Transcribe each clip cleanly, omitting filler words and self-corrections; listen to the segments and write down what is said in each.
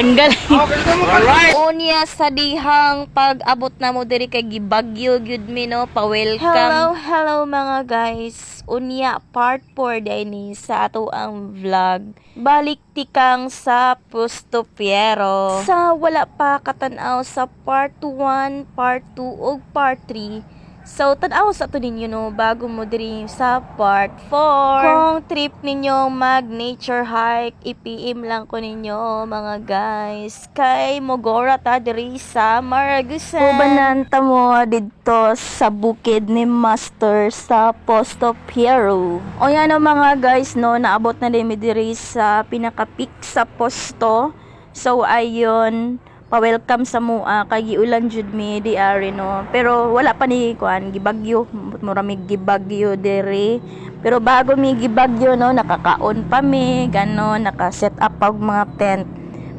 Ang galing. Alright. Unya sa dihang pag-abot na mo diri kay gibagyo gyud mi no, pa-welcome. Hello mga guys. Unya part 4 ni sa ato ang vlog. Balik tikang sa Pusto Piero. Sa wala pa katanaw sa part 1, part 2 ug part 3. So, tanaw sa ito ninyo no, bago mo diri sa part 4. Kung trip ninyo mag-nature hike, i-PM lang ko ninyo mga guys. Kay Mogora ta diri sa Maragusan. Ubananta mo dito sa bukid ni Master sa Pusto Piero. O yan o mga guys no, naabot na din mi diri sa pinaka-peak sa Pusto. So, ayun. Pa-welcome sa mua kay giulan jud mi di ari no, pero wala pa ni kuan gibagyo, muramig gibagyo diri. Pero bago mi gibagyo no, nakakaon pa mi ganon, naka-set up pag mga tent.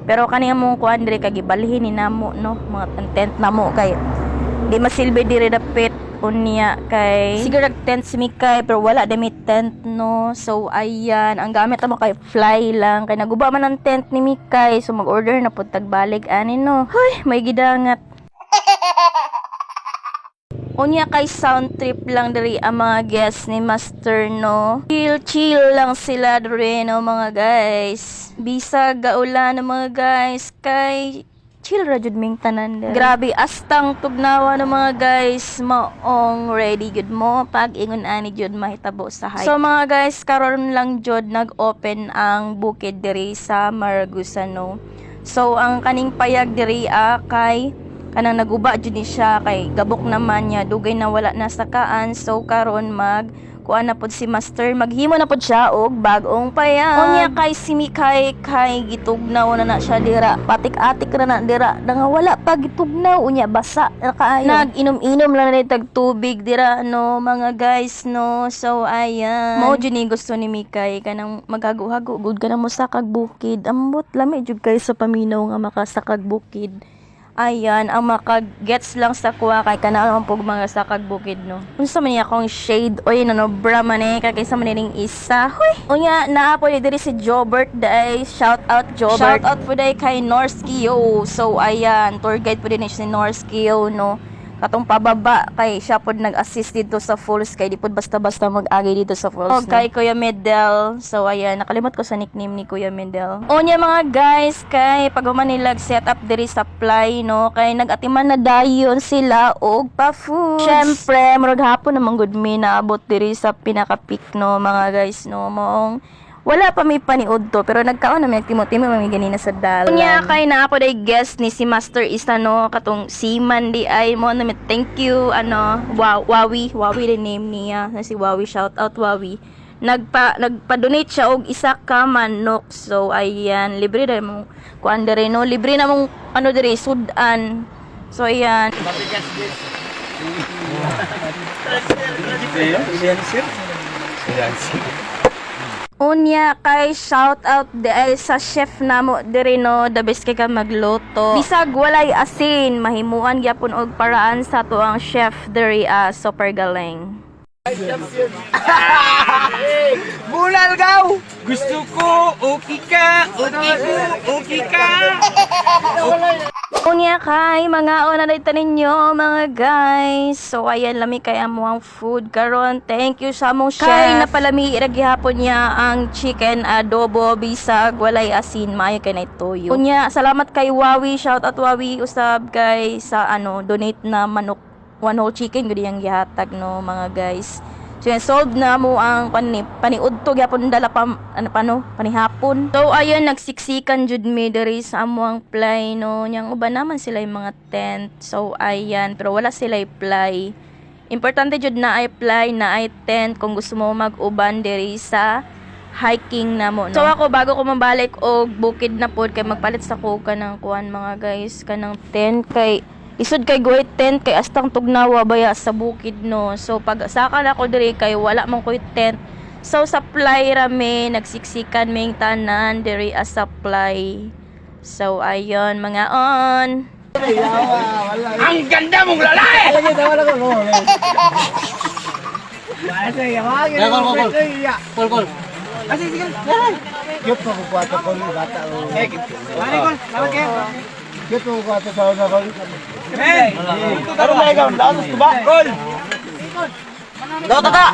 Pero kaniya mo kuan diri kay gibalhin ni namo no, mga tent namo kay di masilbi diri dapit unya kay siguro tent si Mikay pero wala dami tent no. So ayan, ang gamit mo kay fly lang kay naguba man ang tent ni Mikay, so mag-order na pud tagbalik ani no. Hoy, may gidangat. Unya kay sound trip lang diri ang mga guests ni Master no. Chill lang sila diri no mga guys. Bisag gaulan no mga guys kay chill ra jud ming tanan dere. Grabe astang tugnawa ng mga guys, maong ready jud mo pag ingon ani jud mahitabo sa hike. So mga guys, karon lang jud nag-open ang bukid diri sa Maragusan no. So ang kaning payag diri kay kanang naguba jud ni siya kay gabok naman niya, dugay na wala na sakaan. So karon kuan na pod si Master, maghimo na pod siya og bag-ong payag. Unya kay si Mikay kay gitugnaw na siya dira, patik-atik na dira, nga wala pa gitugnaw unya basa na kaayo. Nag-inom-inom lang na tag tubig dira no mga guys no. So ayan, mo jud ni gusto ni Mikay kanang maghago-hago gud kana mo sa kag bukid. Ambot lami jud kay sa paminaw nga makasakag bukid. Ayan, ang makagets lang sa kuha kay kana man pug mga sakag bukid no. Unsa man akong shade oy nanobra man kay kaysa man ning isa. Hoy, unya naa po diri si Jobert day. Shout out Jobert. Shout out po day kay Norskio. So ayan, tour guide po din si Norskio no. Katong pababa kay siya pod nag-assist dito sa falls kay di pod basta-basta mag-agi dito sa falls. Okay, no? Kuya Medel. So ayan, nakalimot ko sa nickname ni Kuya Medel. Unya mga guys, kay paghuman nila set up diri sa fly no, kay nag-atiman na dayon sila og pa-food. Syempre, murag hapon namang good me naabot diri sa pinaka-peak no mga guys no. Moong wala pa may paniud to, pero nagkaon na may timo-timo may ganina sa dalan. Unya kay naa po day guest ni si Master Isa no, katong Seaman di ay mo na thank you ano, Wawi the name niya, na si Wawi, shout out Wawi. Nagpa-donate siya og isa ka manok. So ayan, libre na mo kuan dere no, libre na mong ano dere sudan. So ayan. Unya kay shout out ay sa chef namo diri no, the best kay ka magluto. Bisag walay asin, mahimuan gyapon og paraan sa tuang chef diri super galing. Bulal gaw! Gusto ko, okay ka, okay ka. Unya kay mga ona dito ninyo mga guys. So ayan lami kay amuang food karon. Thank you sa among chef. Kay napalami ira gihapon niya ang chicken adobo bisag walay asin, maayo kay na toyo. Unya salamat kay Wawi, shout out Wawi usab kay sa ano donate na manok, one whole chicken gud yang gihatag no mga guys. So yan, solve na mo ang paniudto gyapon dala pa panihapon. So ayun, nagsiksikan jud mi diri sa amuang fly no. Yang uban naman sila yung mga tent. So ayan, pero wala sila fly. Importante jud na ay fly, na ay tent kung gusto mo mag-uban diri sa hiking na mo no. So ako bago ko mabalik og bukid na pod kay magpalit sa ko kanang kuan mga guys, kanang tent kay isod kay goy tent kay astang tugnawa baya sa bukid no. So pag saka na ko diri kay wala man koy tent. So sa fly rami nagsiksikan ming tanan diri as supply. So ayun mga on. Ang ganda mong lalaki! Kol. Sige. Cute mo kukuha ito ko yung bata. Mani ko, salamat kayo. Cute mo kukuha ito sa una ko. Ano na ikaw? Daos ko ba? Gol! Daos tata!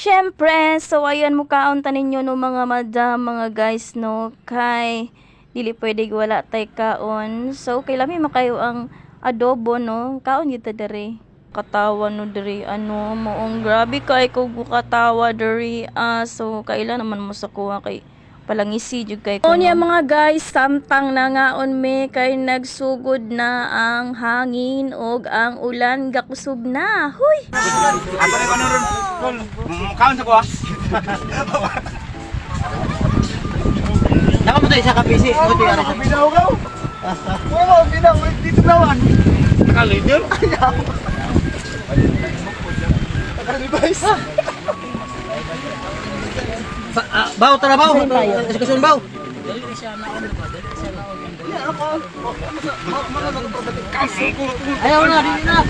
Syempre, so ayan mukaunta ninyo no mga madam, mga guys no, kay dili pwede wala tay kaon. So kailami makayo ang adobo no, kaon kita dere. Katawa no dere ano, moong grabe kay ko katawa dere. So kaila naman mo sa kuha kay palangisi jud kay ko. Unya mga guys, samtang na ngaon me kay nagsugod na ang hangin og ang ulan gakusog na. Huy. Ako na ko ron. Gol. Kaon sa ko ah. Naka mo tayo sa kapisi. Buti ano ka. Binaw ka. Wala, binaw. Dito naman. Nakalidir? Nakalibais. Baw, tara baw. Kasun baw. Ayaw na, dili na.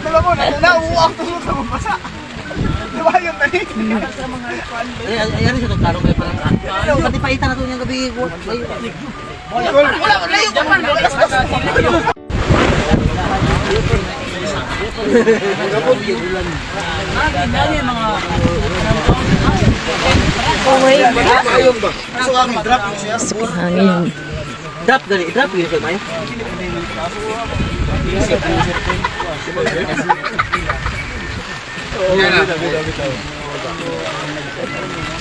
Alam mo, nauuwak to sa mabasa. Diba yun na eh? Ayan siya itong karong kayo parang. Pati paitan na ito niyang gabi. Wala, layo ka man. Hangin. Drop gali, drop gali kayo mayo.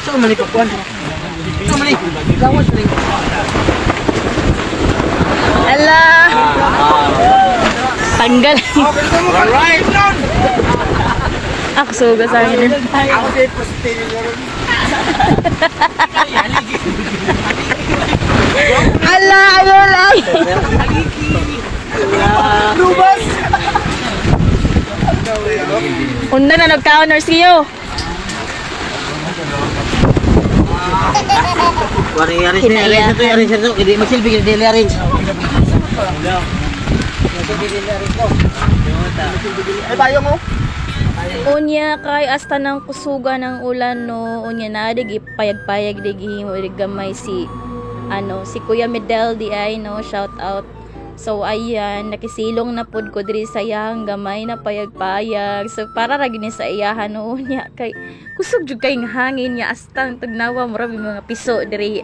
So mani ko kuan. So mani. Gawas rin. Ala. Tanggal. Alright, non! Ako suga sa akin. Ako din positive niya rin. Ala, ayun ay. Lubas! Unda na nag-counters kayo. Arrange Hinaya. na to, arrange na to. Hindi magsilbi ka daily arrange. Ay, tayo mo. Unya kay asta ng kusuga ng ulan no. Unya na dig ipayag-payag dig himo dig gamay si si Kuya Medel di ay no, shout out. So ayan, nakisilong na pod ko diri sa iyang gamay na payag-payag. So para ra gini sa iyahan no unya kay kusog jud kay hangin niya astang tugnawa mo mga piso diri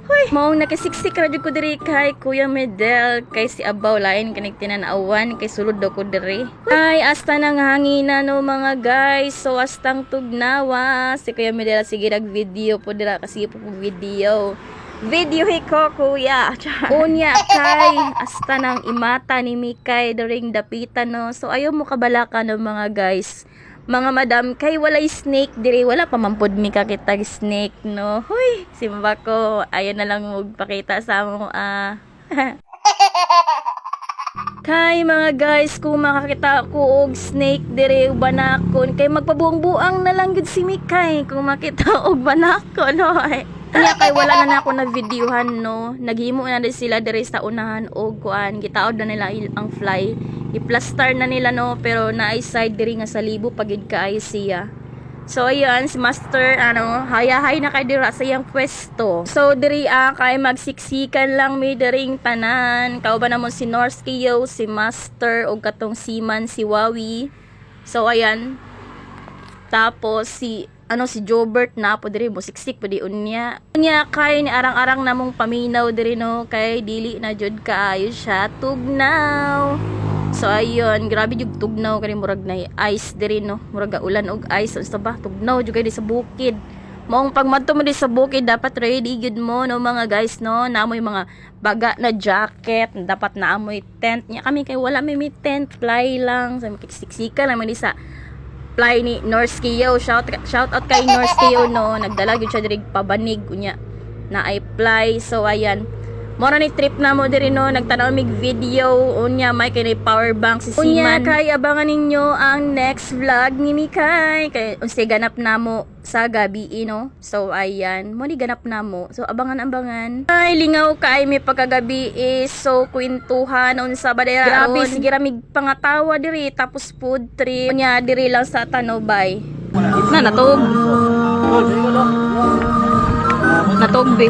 Hoy, maong nakisiksik ra jud ko diri kay Kuya Medel kay si Abaw lain kanig tinan-awan kay sulod daw ko diri. Ay asta nang hangina no mga guys. So astang tugnawa si Kuya Medel sige nag-video po dira kasi po video. Video ko kuya. Unya kay asta nang imata ni Mikay during dapitan no. So ayo mo kabalaka no mga guys. Mga madam, kay walay snake diri, wala pa mampod mi kakitag snake no. Hoy, simba ko, ayan na lang magpakita sa mo Kay mga guys, kung makakita ko og snake diri o banakon, kay magpabuang-buang na lang gud si Mikay kung makita og banakon no. Kaya kay wala na ako na videohan no. Naghimo na din sila diri sa unahan og kuan, gitaod na nila ang fly. I-plaster na nila no, pero naay side diri nga sa libo pagid kaay siya. So ayan, si Master hayahay na kay dira sa iyang pwesto. So diri kay magsiksikan lang mi diring tanan. Kauban namon si Norskio, si Master og katong Siman si Wawi. So ayan. Tapos si Jobert na po diri mo siksik po di unya. Unya kay ni arang-arang namong paminaw diri no, kay dili na jud kaayo siya tugnaw. So ayun, grabe jud tugnaw kani murag na ice diri no, murag ulan og ice unsa ba tugnaw jud kay di sa bukid. Maong pagmadto mo di sa bukid dapat ready gud mo no mga guys no, naamoy mga baga na jacket, dapat naamoy tent nya kami kay wala may tent, fly lang sa siksika lang man di sa fly ni Norskio. Shout out kay Norskio no, nagdala gyud siya diri pabanig unya na ay fly. So ayan, Mora ni trip na mo diri no, nagtanaw mig video unya may kay power bank si Siman. Unya kay abangan ninyo ang next vlog ni Kay. Kay unsa ganap namo sa gabi no. So ayan, mo ni ganap namo. So abangan. Ay lingaw kay may pagkagabi is so kwentuhan unsa ba dira. Grabe sige ra mig pangatawa diri tapos food trip. Unya diri lang sa Tanobay. Na natog. Natog be.